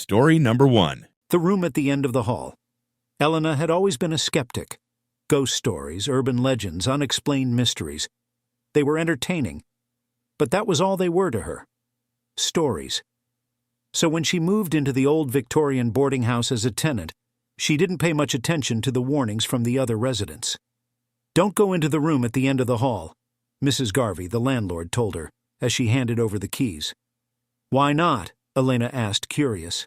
Story number 1. The room at the end of the hall. Elena had always been a skeptic. Ghost stories, urban legends, unexplained mysteries. They were entertaining, but that was all they were to her. Stories. So when she moved into the old Victorian boarding house as a tenant, she didn't pay much attention to the warnings from the other residents. "Don't go into the room at the end of the hall," Mrs. Garvey, the landlord, told her as she handed over the keys. "Why not?" Elena asked, curious.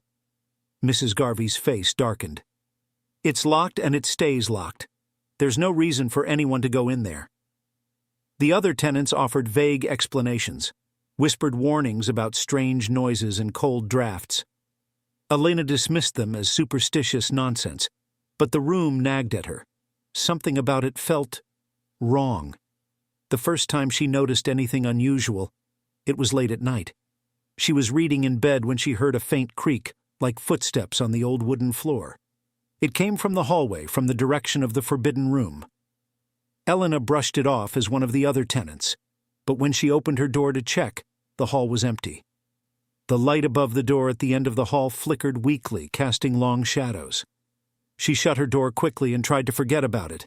Mrs. Garvey's face darkened. "It's locked and it stays locked. There's no reason for anyone to go in there." The other tenants offered vague explanations, whispered warnings about strange noises and cold drafts. Elena dismissed them as superstitious nonsense, but the room nagged at her. Something about it felt wrong. The first time she noticed anything unusual, it was late at night. She was reading in bed when she heard a faint creak, like footsteps on the old wooden floor. It came from the hallway, from the direction of the forbidden room. Elena brushed it off as one of the other tenants, but when she opened her door to check, the hall was empty. The light above the door at the end of the hall flickered weakly, casting long shadows. She shut her door quickly and tried to forget about it.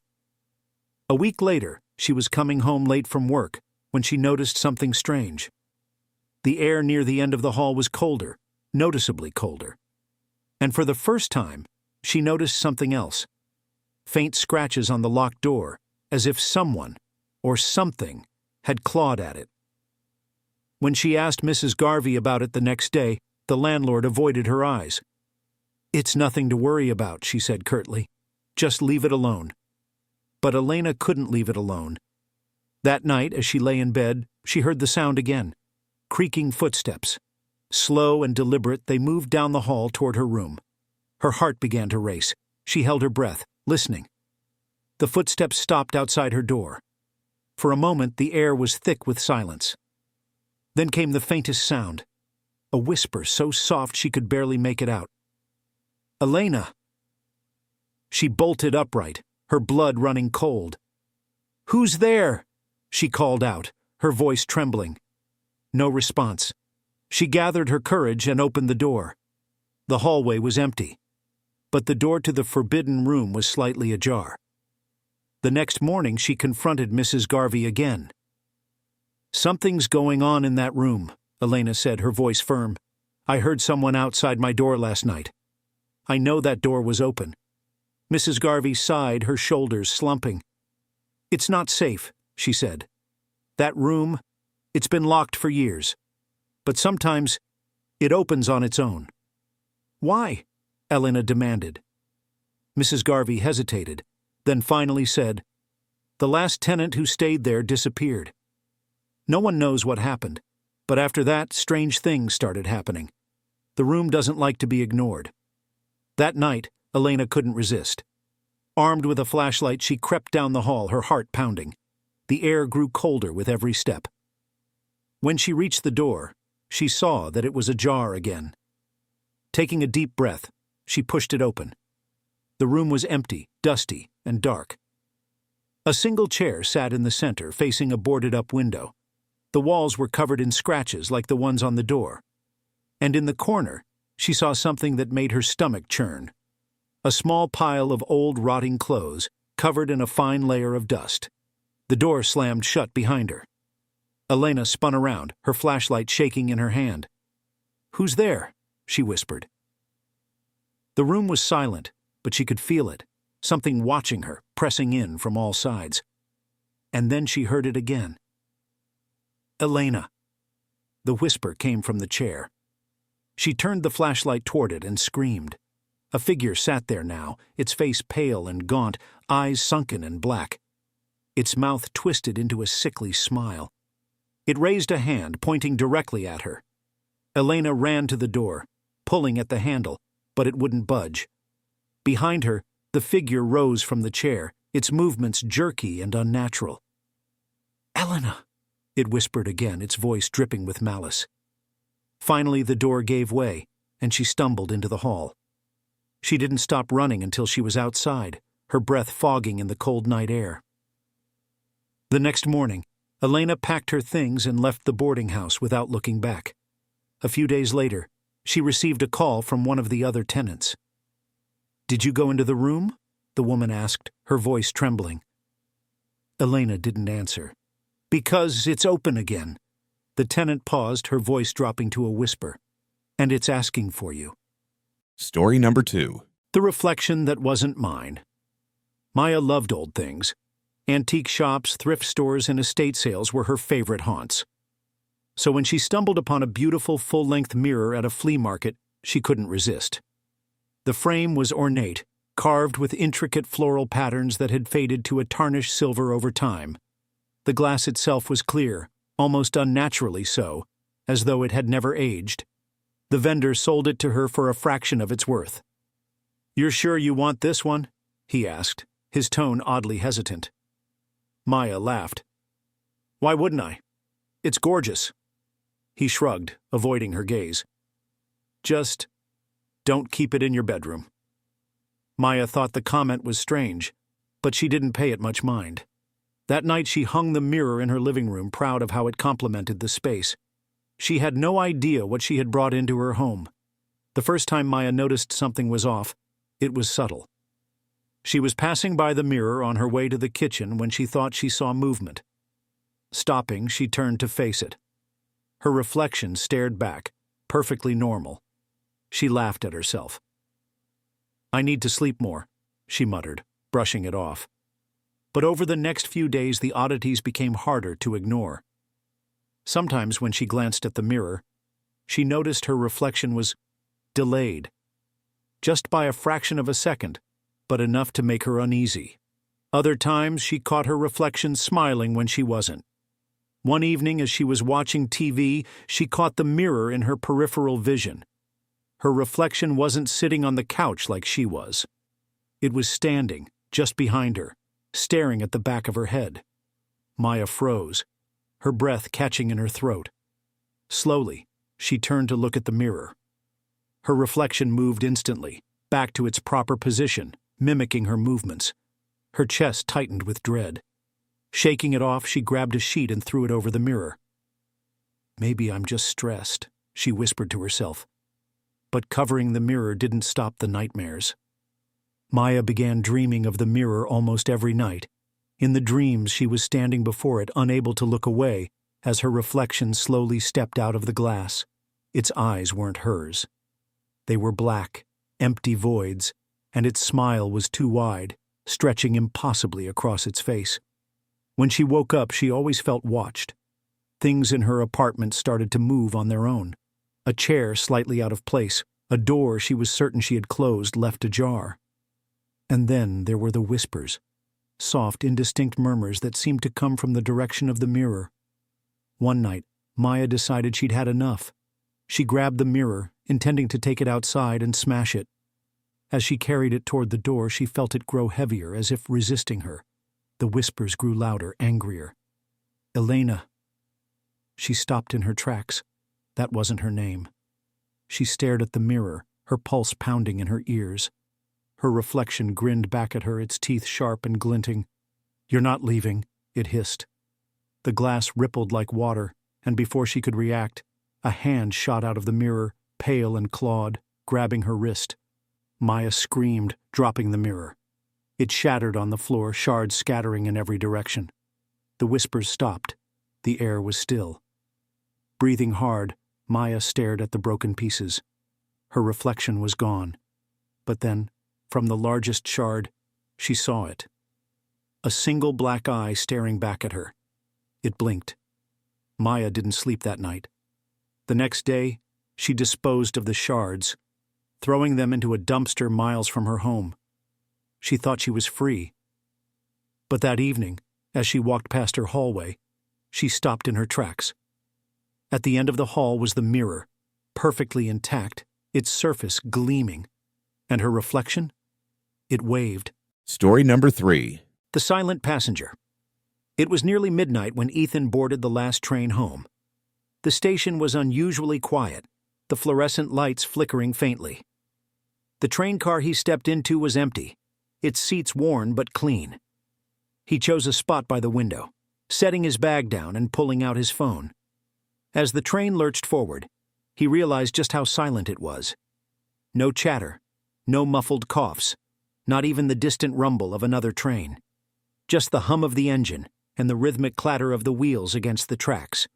A week later, she was coming home late from work when she noticed something strange. The air near the end of the hall was colder, noticeably colder. And for the first time, she noticed something else. Faint scratches on the locked door, as if someone, or something, had clawed at it. When she asked Mrs. Garvey about it the next day, the landlord avoided her eyes. "It's nothing to worry about," she said curtly. "Just leave it alone." But Elena couldn't leave it alone. That night, as she lay in bed, she heard the sound again. Creaking footsteps. Slow and deliberate, they moved down the hall toward her room. Her heart began to race. She held her breath, listening. The footsteps stopped outside her door. For a moment, the air was thick with silence. Then came the faintest sound, a whisper so soft she could barely make it out. "Elena!" She bolted upright, her blood running cold. "Who's there?" she called out, her voice trembling. No response. She gathered her courage and opened the door. The hallway was empty, but the door to the forbidden room was slightly ajar. The next morning she confronted Mrs. Garvey again. "Something's going on in that room," Elena said, her voice firm. "I heard someone outside my door last night. I know that door was open." Mrs. Garvey sighed, her shoulders slumping. "It's not safe," she said. "That room, it's been locked for years. But sometimes it opens on its own." "Why?" Elena demanded. Mrs. Garvey hesitated, then finally said, "The last tenant who stayed there disappeared. No one knows what happened, but after that, strange things started happening. The room doesn't like to be ignored." That night, Elena couldn't resist. Armed with a flashlight, she crept down the hall, her heart pounding. The air grew colder with every step. When she reached the door, she saw that it was ajar again. Taking a deep breath, she pushed it open. The room was empty, dusty, and dark. A single chair sat in the center, facing a boarded-up window. The walls were covered in scratches like the ones on the door. And in the corner, she saw something that made her stomach churn. A small pile of old, rotting clothes, covered in a fine layer of dust. The door slammed shut behind her. Elena spun around, her flashlight shaking in her hand. "Who's there?" she whispered. The room was silent, but she could feel it, something watching her, pressing in from all sides. And then she heard it again. "Elena." The whisper came from the chair. She turned the flashlight toward it and screamed. A figure sat there now, its face pale and gaunt, eyes sunken and black. Its mouth twisted into a sickly smile. It raised a hand, pointing directly at her. Elena ran to the door, pulling at the handle, but it wouldn't budge. Behind her, the figure rose from the chair, its movements jerky and unnatural. "Elena," it whispered again, its voice dripping with malice. Finally, the door gave way, and she stumbled into the hall. She didn't stop running until she was outside, her breath fogging in the cold night air. The next morning, Elena packed her things and left the boarding house without looking back. A few days later, She received a call from one of the other tenants. "Did you go into the room?" the woman asked, her voice trembling. Elena didn't answer. "Because it's open again." The tenant paused, her voice dropping to a whisper. "And it's asking for you." Story number 2. The reflection that wasn't mine. Maya loved old things. Antique shops, thrift stores, and estate sales were her favorite haunts. So when she stumbled upon a beautiful full-length mirror at a flea market, she couldn't resist. The frame was ornate, carved with intricate floral patterns that had faded to a tarnished silver over time. The glass itself was clear, almost unnaturally so, as though it had never aged. The vendor sold it to her for a fraction of its worth. "You're sure you want this one?" he asked, his tone oddly hesitant. Maya laughed. "Why wouldn't I? It's gorgeous." He shrugged, avoiding her gaze. "Just don't keep it in your bedroom." Maya thought the comment was strange, but she didn't pay it much mind. That night she hung the mirror in her living room, proud of how it complemented the space. She had no idea what she had brought into her home. The first time Maya noticed something was off, it was subtle. She was passing by the mirror on her way to the kitchen when she thought she saw movement. Stopping, she turned to face it. Her reflection stared back, perfectly normal. She laughed at herself. "I need to sleep more," she muttered, brushing it off. But over the next few days the oddities became harder to ignore. Sometimes when she glanced at the mirror, she noticed her reflection was delayed. Just by a fraction of a second, but enough to make her uneasy. Other times she caught her reflection smiling when she wasn't. One evening as she was watching TV, she caught the mirror in her peripheral vision. Her reflection wasn't sitting on the couch like she was. It was standing, just behind her, staring at the back of her head. Maya froze, her breath catching in her throat. Slowly, she turned to look at the mirror. Her reflection moved instantly, back to its proper position, mimicking her movements. Her chest tightened with dread. Shaking it off, she grabbed a sheet and threw it over the mirror. "Maybe I'm just stressed," she whispered to herself. But covering the mirror didn't stop the nightmares. Maya began dreaming of the mirror almost every night. In the dreams, she was standing before it, unable to look away, as her reflection slowly stepped out of the glass. Its eyes weren't hers. They were black, empty voids, and its smile was too wide, stretching impossibly across its face. When she woke up, she always felt watched. Things in her apartment started to move on their own. A chair slightly out of place, a door she was certain she had closed left ajar. And then there were the whispers, soft, indistinct murmurs that seemed to come from the direction of the mirror. One night, Maya decided she'd had enough. She grabbed the mirror, intending to take it outside and smash it. As she carried it toward the door, she felt it grow heavier, as if resisting her. The whispers grew louder, angrier. "Elena." She stopped in her tracks. That wasn't her name. She stared at the mirror, her pulse pounding in her ears. Her reflection grinned back at her, its teeth sharp and glinting. "You're not leaving," it hissed. The glass rippled like water, and before she could react, a hand shot out of the mirror, pale and clawed, grabbing her wrist. Maya screamed, dropping the mirror. It shattered on the floor, shards scattering in every direction. The whispers stopped. The air was still. Breathing hard, Maya stared at the broken pieces. Her reflection was gone. But then, from the largest shard, she saw it. A single black eye staring back at her. It blinked. Maya didn't sleep that night. The next day, she disposed of the shards, throwing them into a dumpster miles from her home. She thought she was free. But that evening, as she walked past her hallway, she stopped in her tracks. At the end of the hall was the mirror, perfectly intact, its surface gleaming. And her reflection? It waved. Story number 3. The Silent Passenger. It was nearly midnight when Ethan boarded the last train home. The station was unusually quiet, the fluorescent lights flickering faintly. The train car he stepped into was empty, its seats worn but clean. He chose a spot by the window, setting his bag down and pulling out his phone. As the train lurched forward, He realized just how silent it was. No chatter, no muffled coughs, not even the distant rumble of another train. Just the hum of the engine and the rhythmic clatter of the wheels against the tracks.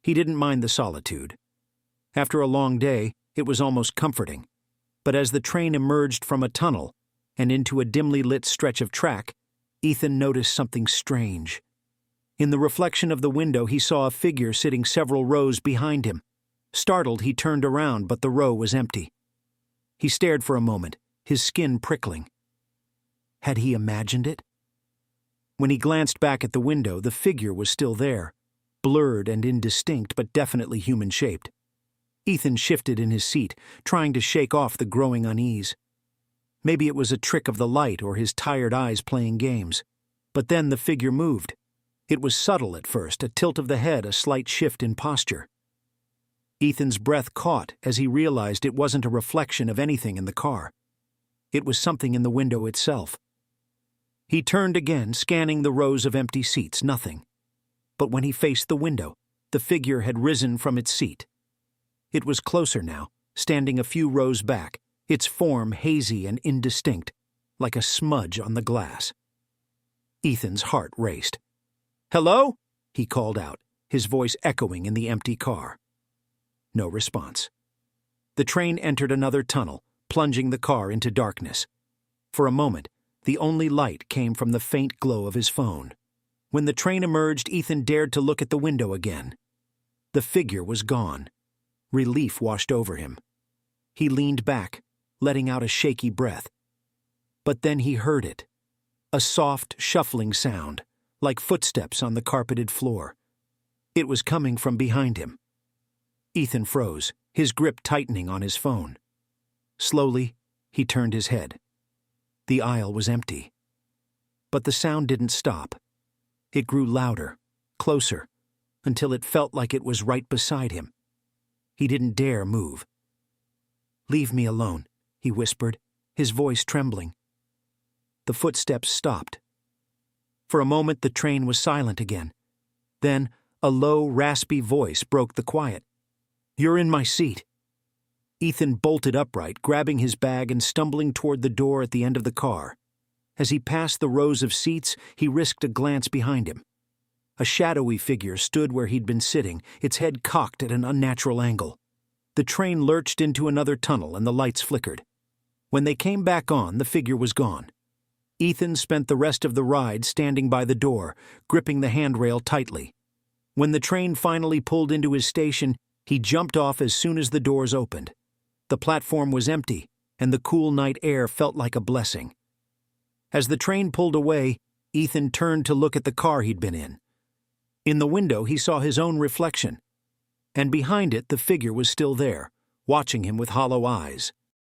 He didn't mind the solitude. After a long day, it was almost comforting. But as the train emerged from a tunnel and into a dimly lit stretch of track, Ethan noticed something strange. In the reflection of the window, he saw a figure sitting several rows behind him. Startled, he turned around, but the row was empty. He stared for a moment, his skin prickling. Had he imagined it? When he glanced back at the window, the figure was still there, blurred and indistinct, but definitely human-shaped. Ethan shifted in his seat, trying to shake off the growing unease. Maybe it was a trick of the light or his tired eyes playing games. But then the figure moved. It was subtle at first, a tilt of the head, a slight shift in posture. Ethan's breath caught as he realized it wasn't a reflection of anything in the car. It was something in the window itself. He turned again, scanning the rows of empty seats, nothing. But when he faced the window, the figure had risen from its seat. It was closer now, standing a few rows back, its form hazy and indistinct, like a smudge on the glass. Ethan's heart raced. "Hello?" he called out, his voice echoing in the empty car. No response. The train entered another tunnel, plunging the car into darkness. For a moment, the only light came from the faint glow of his phone. When the train emerged, Ethan dared to look at the window again. The figure was gone. Relief washed over him. He leaned back, letting out a shaky breath. But then he heard it. A soft, shuffling sound, like footsteps on the carpeted floor. It was coming from behind him. Ethan froze, his grip tightening on his phone. Slowly, he turned his head. The aisle was empty. But the sound didn't stop. It grew louder, closer, until it felt like it was right beside him. He didn't dare move. "Leave me alone," he whispered, his voice trembling. The footsteps stopped. For a moment, the train was silent again. Then, a low, raspy voice broke the quiet. "You're in my seat." Ethan bolted upright, grabbing his bag and stumbling toward the door at the end of the car. As he passed the rows of seats, he risked a glance behind him. A shadowy figure stood where he'd been sitting, its head cocked at an unnatural angle. The train lurched into another tunnel and the lights flickered. When they came back on, the figure was gone. Ethan spent the rest of the ride standing by the door, gripping the handrail tightly. When the train finally pulled into his station, he jumped off as soon as the doors opened. The platform was empty, and the cool night air felt like a blessing. As the train pulled away, Ethan turned to look at the car he'd been in. In the window, he saw his own reflection. And behind it, the figure was still there, watching him with hollow eyes.